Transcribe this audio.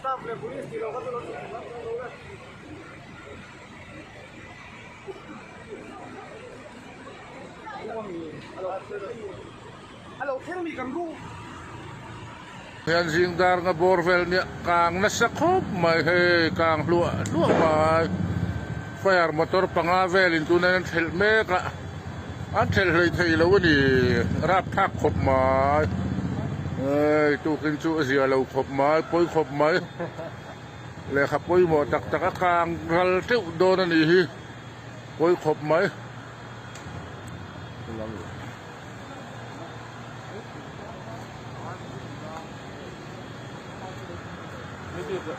Halo, kaya may kangral. Yan singdar nga borvel niya kang nasakop may hey kang luwa may fire motor pangavel into na ng helmet ka antel hay lawan ni rap tak khop mai tukin chu siya law khop mai poi khop mai Lehkha pawimawh tak kangral teu donan ihi poi khop mai Maybe the